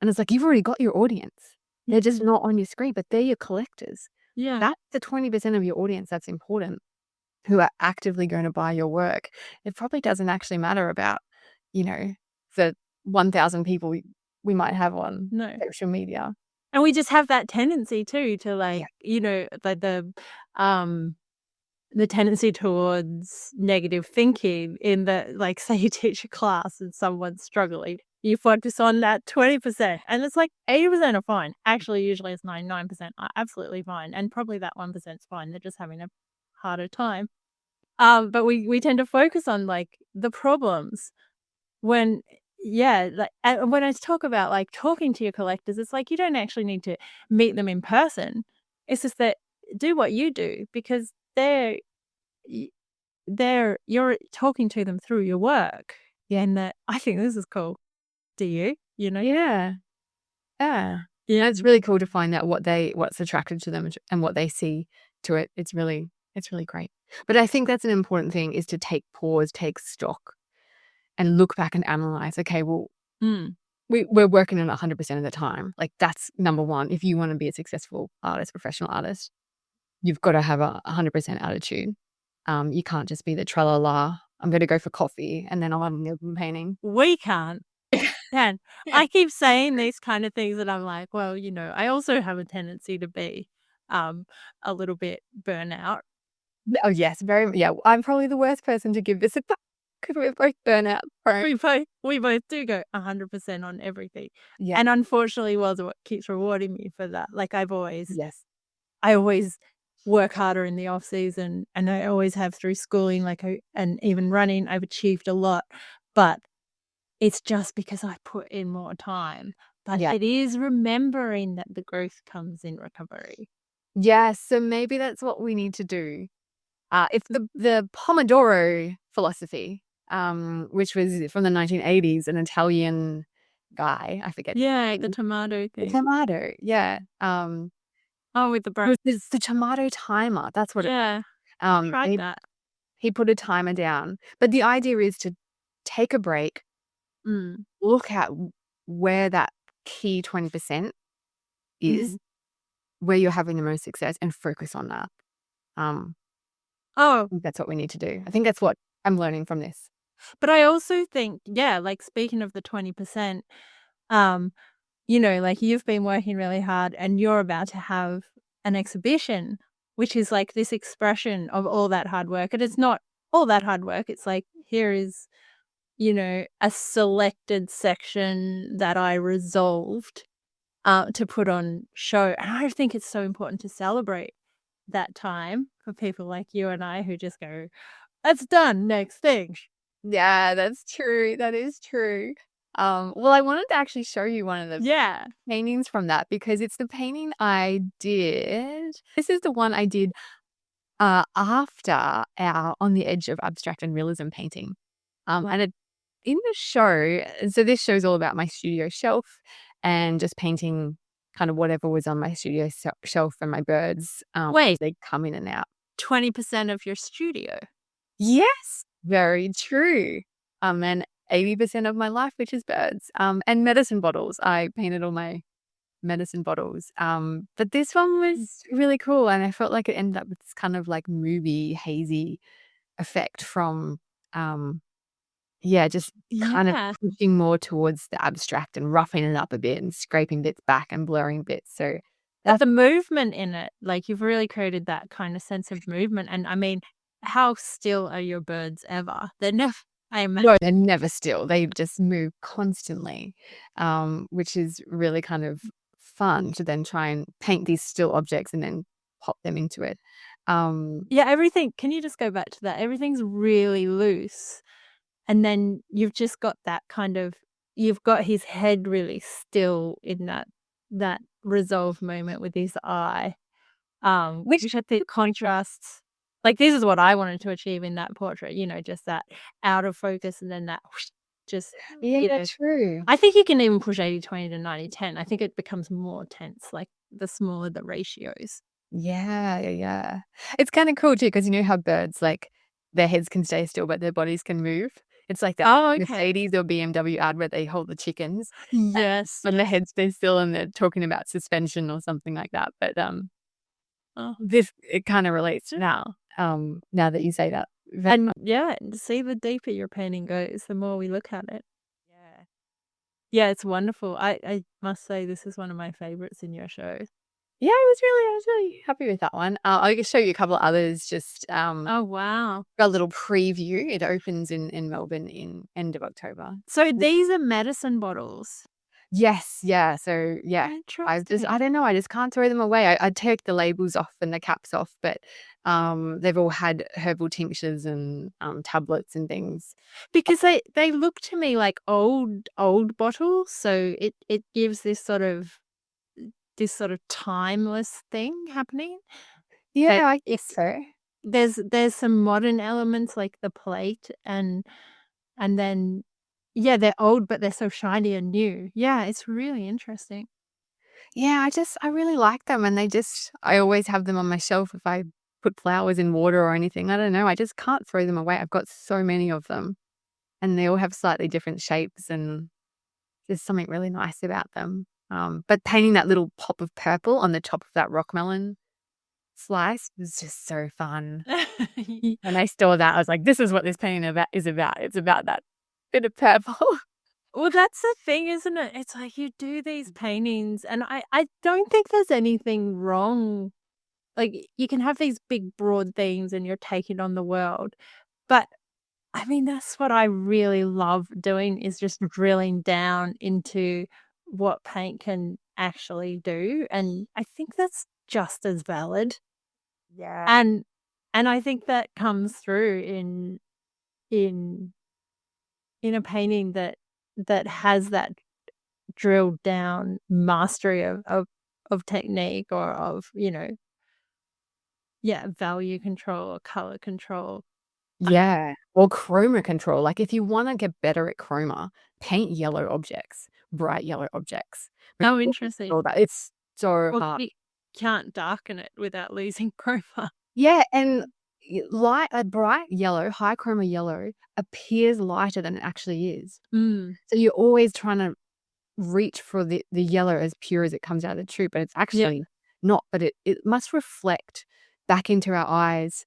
Speaker 1: And it's like, you've already got your audience. They're just not on your screen, but they're your collectors.
Speaker 2: Yeah.
Speaker 1: That's the 20% of your audience that's important, who are actively going to buy your work. It probably doesn't actually matter about, the 1,000 people we might have on social media.
Speaker 2: And we just have that tendency too to, like, the tendency towards negative thinking, in that, like, say you teach a class and someone's struggling, you focus on that 20%, and it's like 80% are fine. Actually, usually it's 99% are absolutely fine, and probably that 1% is fine. They're just having a harder time. But we tend to focus on, like, the problems when, like, when I talk about, like, talking to your collectors, it's like, you don't actually need to meet them in person. It's just that, do what you do, because you're talking to them through your work. Yeah. And that, I think this is cool. Do you?
Speaker 1: Yeah. It's really cool to find out what's attracted to them and what they see to it. It's really great. But I think that's an important thing, is to take pause, take stock, and look back and analyze. Okay, well, we're working on 100% of the time. Like, that's number one. If you want to be a successful artist, professional artist, you've got to have a 100% attitude. You can't just be the tra-la-la I'm going to go for coffee and then I'll have a Melbourne painting.
Speaker 2: We can't. Can. I keep saying these kind of things and I'm like, well, I also have a tendency to be a little bit burnout.
Speaker 1: Oh, yes, very. Yeah, I'm probably the worst person to give this advice because we're both burnout prone.
Speaker 2: We both do go 100% on everything.
Speaker 1: Yeah.
Speaker 2: And unfortunately, was what keeps rewarding me for that. Like I always work harder in the off season, and I always have through schooling, and even running. I've achieved a lot, but it's just because I put in more time. But
Speaker 1: Yeah.
Speaker 2: it is remembering that the growth comes in recovery.
Speaker 1: Yeah, so maybe that's what we need to do. If the Pomodoro philosophy, which was from the 1980s, an Italian guy, I forget.
Speaker 2: Yeah, the tomato
Speaker 1: The
Speaker 2: thing.
Speaker 1: tomato, yeah.
Speaker 2: With the bread.
Speaker 1: It's the tomato timer. That's what it.
Speaker 2: Yeah,
Speaker 1: Um,
Speaker 2: tried
Speaker 1: he,
Speaker 2: that.
Speaker 1: he put a timer down, but the idea is to take a break, look at where that key 20% is, where you're having the most success, and focus on that. I think that's what we need to do. I think that's what I'm learning from this.
Speaker 2: But I also think, like speaking of the 20%, like you've been working really hard and you're about to have an exhibition, which is like this expression of all that hard work. And it's not all that hard work. It's like, here is, a selected section that I resolved to put on show. And I think it's so important to celebrate that time for people like you and I who just go, that's done, next thing.
Speaker 1: Yeah, that's true. That is true. Well, I wanted to actually show you one of the paintings from that because it's the painting I did. This is the one I did after our On the Edge of Abstract and Realism painting. And in the show, so this show's all about my studio shelf and just painting kind of whatever was on my studio shelf and my birds.
Speaker 2: Wait.
Speaker 1: They come in and out.
Speaker 2: 20% of your studio.
Speaker 1: Yes, very true. And 80% of my life, which is birds. And medicine bottles. I painted all my medicine bottles. But this one was really cool, and I felt like it ended up with this kind of like movie hazy effect from just kind of pushing more towards the abstract and roughing it up a bit and scraping bits back and blurring bits. So
Speaker 2: that's the movement in it. Like you've really created that kind of sense of movement. And I mean, how still are your birds ever? They're never.
Speaker 1: No, they're never still. They just move constantly, which is really kind of fun to then try and paint these still objects and then pop them into it.
Speaker 2: Everything. Can you just go back to that? Everything's really loose. And then you've just got that kind of, you've got his head really still in that resolve moment with his eye, which I think contrasts. Like this is what I wanted to achieve in that portrait, just that out of focus and then that just.
Speaker 1: Yeah, true.
Speaker 2: I think you can even push 80-20 to 90-10. I think it becomes more tense, like the smaller the ratios.
Speaker 1: Yeah. It's kind of cool too, because you know how birds, like their heads can stay still, but their bodies can move. It's like that Mercedes or BMW ad where they hold the chickens.
Speaker 2: Yes.
Speaker 1: And the head stays still and they're talking about suspension or something like that. But it kind of relates now that you say that.
Speaker 2: And see, the deeper your painting goes, the more we look at it. Yeah, it's wonderful. I must say this is one of my favorites in your shows.
Speaker 1: Yeah, I was really happy with that one. I'll just show you a couple of others. Just
Speaker 2: oh wow,
Speaker 1: a little preview. It opens in Melbourne in end of October.
Speaker 2: So these are medicine bottles.
Speaker 1: Yes, yeah. So yeah, I don't know. I just can't throw them away. I take the labels off and the caps off, but they've all had herbal tinctures and tablets and things.
Speaker 2: Because they look to me like old bottles. So it gives this sort of timeless thing happening.
Speaker 1: Yeah, I guess so.
Speaker 2: There's some modern elements like the plate and then they're old but they're so shiny and new. Yeah, it's really interesting.
Speaker 1: Yeah, I really like them, and I always have them on my shelf if I put flowers in water or anything. I don't know, I just can't throw them away. I've got so many of them, and they all have slightly different shapes, and there's something really nice about them. But painting that little pop of purple on the top of that rock melon slice was just so fun. When I saw that, I was like, this is what this painting is about. It's about that bit of purple.
Speaker 2: Well, that's the thing, isn't it? It's like you do these paintings, and I don't think there's anything wrong. Like, you can have these big, broad themes and you're taking on the world. But, I mean, that's what I really love doing, is just drilling down into what paint can actually do, and I think that's just as valid.
Speaker 1: Yeah.
Speaker 2: And I think that comes through in a painting that has that drilled down mastery of technique, or of, value control or color control.
Speaker 1: Yeah. Or chroma control. Like if you want to get better at chroma, paint yellow objects, bright yellow objects.
Speaker 2: Oh, interesting.
Speaker 1: All that. It's so
Speaker 2: Well,
Speaker 1: hard.
Speaker 2: you can't darken it without losing chroma.
Speaker 1: Yeah, and a bright yellow, high chroma yellow appears lighter than it actually is.
Speaker 2: Mm.
Speaker 1: So you're always trying to reach for the yellow as pure as it comes out of the tube, but it's actually not. But it must reflect back into our eyes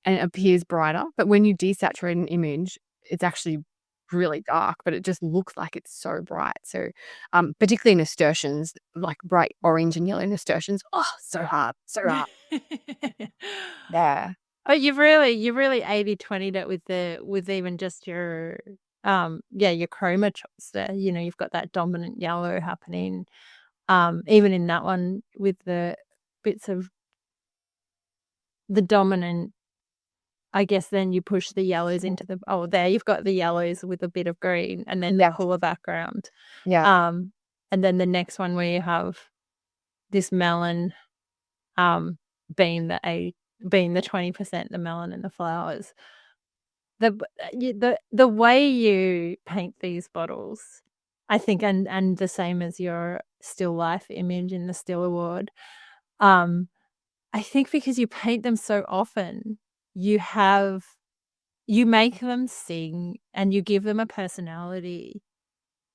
Speaker 1: and it appears brighter. But when you desaturate an image, it's actually really dark, but it just looks like it's so bright. So particularly nasturtiums, like bright orange and yellow nasturtiums, so hard. Yeah.
Speaker 2: Oh, you've really 80/20'd it with even just your your chroma choice there. You've got that dominant yellow happening. Even in that one with the bits of the dominant, I guess then you push the yellows into there you've got the yellows with a bit of green and then the cooler background.
Speaker 1: Yeah.
Speaker 2: And then the next one where you have this melon being the 20%, the melon and the flowers. The way you paint these bottles, I think, and the same as your still life image in the Still Award, I think because you paint them so often, you make them sing and you give them a personality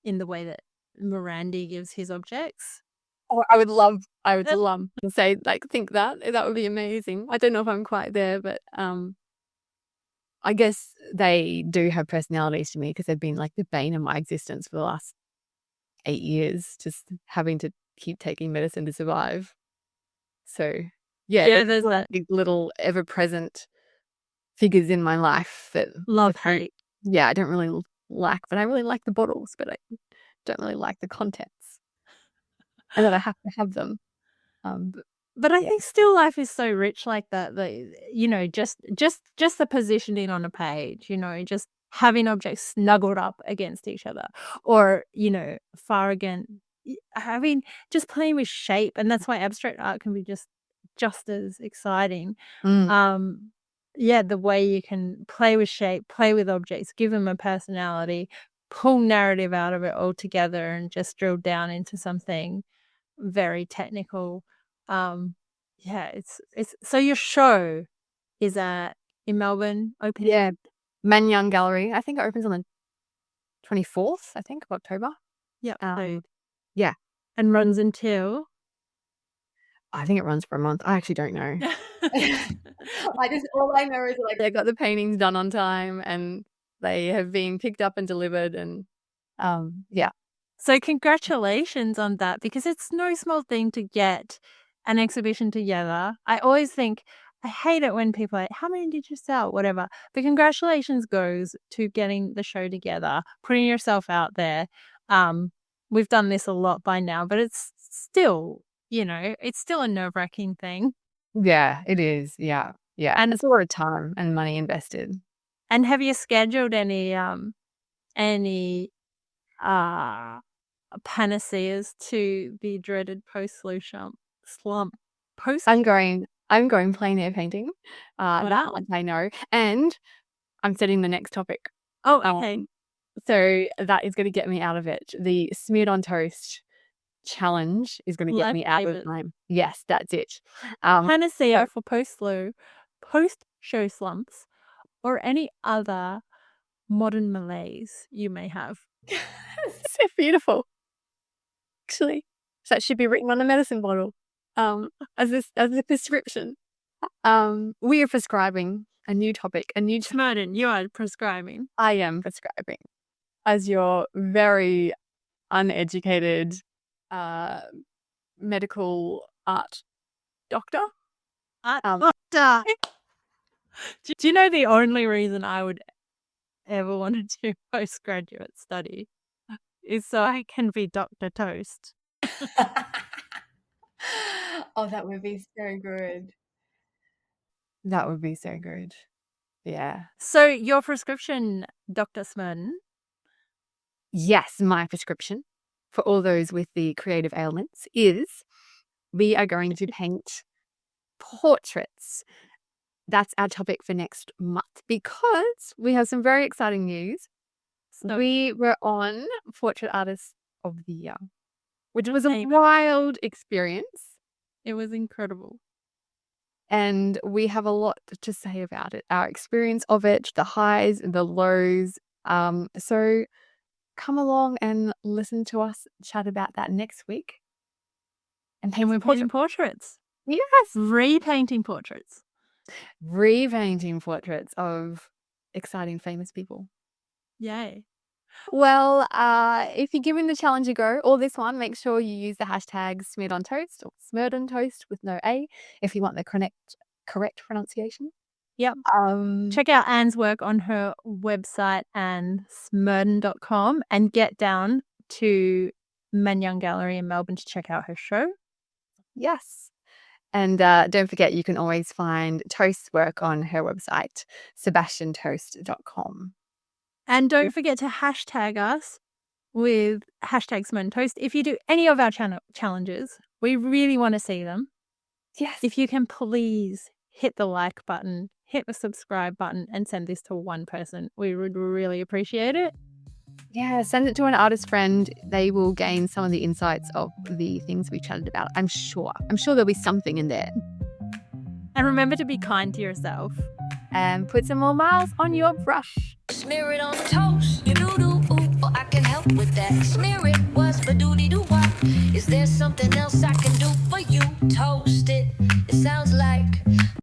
Speaker 2: in the way that Morandi gives his objects.
Speaker 1: Oh, I would love to say, like, think that would be amazing. I don't know if I'm quite there, but I guess they do have personalities to me because they've been like the bane of my existence for the last 8 years, just having to keep taking medicine to survive. So
Speaker 2: Yeah, there's that
Speaker 1: these little ever-present figures in my life that
Speaker 2: love hate.
Speaker 1: Yeah, I don't really like, but I really like the bottles, but I don't really like the contents. And that I have to have them.
Speaker 2: But I think still life is so rich like that, just the positioning on a page, just having objects snuggled up against each other, or, far again, having just playing with shape, and that's why abstract art can be just as exciting. The way you can play with shape, play with objects, give them a personality, pull narrative out of it all together, and just drill down into something very technical. It's so your show is in Melbourne opening?
Speaker 1: Yeah, Manyang Gallery. I think it opens on the 24th, I think, of October.
Speaker 2: Yep.
Speaker 1: Yeah.
Speaker 2: And runs until?
Speaker 1: I think it runs for a month. I actually don't know. All I know is like they got the paintings done on time and they have been picked up and delivered, and yeah.
Speaker 2: So congratulations on that, because it's no small thing to get an exhibition together. I always think, I hate it when people are like, how many did you sell? Whatever. But congratulations goes to getting the show together, putting yourself out there. We've done this a lot by now, but it's still, it's still a nerve-wracking thing.
Speaker 1: Yeah, it is. Yeah. Yeah. And it's a lot of time and money invested.
Speaker 2: And have you scheduled any panaceas to the dreaded slump post?
Speaker 1: I'm going plein air painting. That one I know. And I'm setting the next topic.
Speaker 2: Oh, okay.
Speaker 1: So that is going to get me out of it. The Smerdon Toast challenge is going to get me out of time. Yes, that's it.
Speaker 2: Panacea for post-show slumps, or any other modern malaise you may have.
Speaker 1: So beautiful. Actually, so that should be written on a medicine bottle. as a prescription. We are prescribing a new topic, a new
Speaker 2: Smerdon, you are prescribing.
Speaker 1: I am prescribing as your very uneducated medical art doctor.
Speaker 2: Doctor. Do you know the only reason I would ever want to do postgraduate study is so I can be Dr. Toast?
Speaker 1: Oh, that would be so good. That would be so good. Yeah.
Speaker 2: So your prescription, Dr. Smerdon?
Speaker 1: Yes, my prescription for all those with the creative ailments is we are going to paint portraits. That's our topic for next month because we have some very exciting news.
Speaker 2: So
Speaker 1: We were on Portrait Artist of the Year, which was a
Speaker 2: Amazing.
Speaker 1: wild experience.
Speaker 2: it was incredible.
Speaker 1: And we have a lot to say about it, our experience of it, the highs, the lows. So come along and listen to us chat about that next week. And
Speaker 2: And we're painting portraits.
Speaker 1: Yes.
Speaker 2: Repainting portraits.
Speaker 1: Repainting portraits of exciting famous people.
Speaker 2: Yay.
Speaker 1: Well, if you're giving the challenge a go, or this one, make sure you use the hashtag Smerdon Toast or Smerdon Toast with no A if you want the correct pronunciation.
Speaker 2: Yep. Check out Anne's work on her website and smerdon.com and get down to Manyang Gallery in Melbourne to check out her show.
Speaker 1: Yes. And don't forget, you can always find Toast's work on her website, seabastiontoast.com.
Speaker 2: And don't forget to hashtag us with hashtag Smerdon Toast. If you do any of our challenges, we really want to see them.
Speaker 1: Yes.
Speaker 2: If you can please hit the like button, hit the subscribe button, and send this to one person, we would really appreciate it.
Speaker 1: Yeah, send it to an artist friend. They will gain some of the insights of the things we chatted about. I'm sure there'll be something in there.
Speaker 2: And remember to be kind to yourself.
Speaker 1: And put some more miles on your brush.
Speaker 3: Smear it on toast, you do-do, ooh, or I can help with that. Smear it was for doody-do-wop. Is there something else I can do for you? Toast it, it sounds like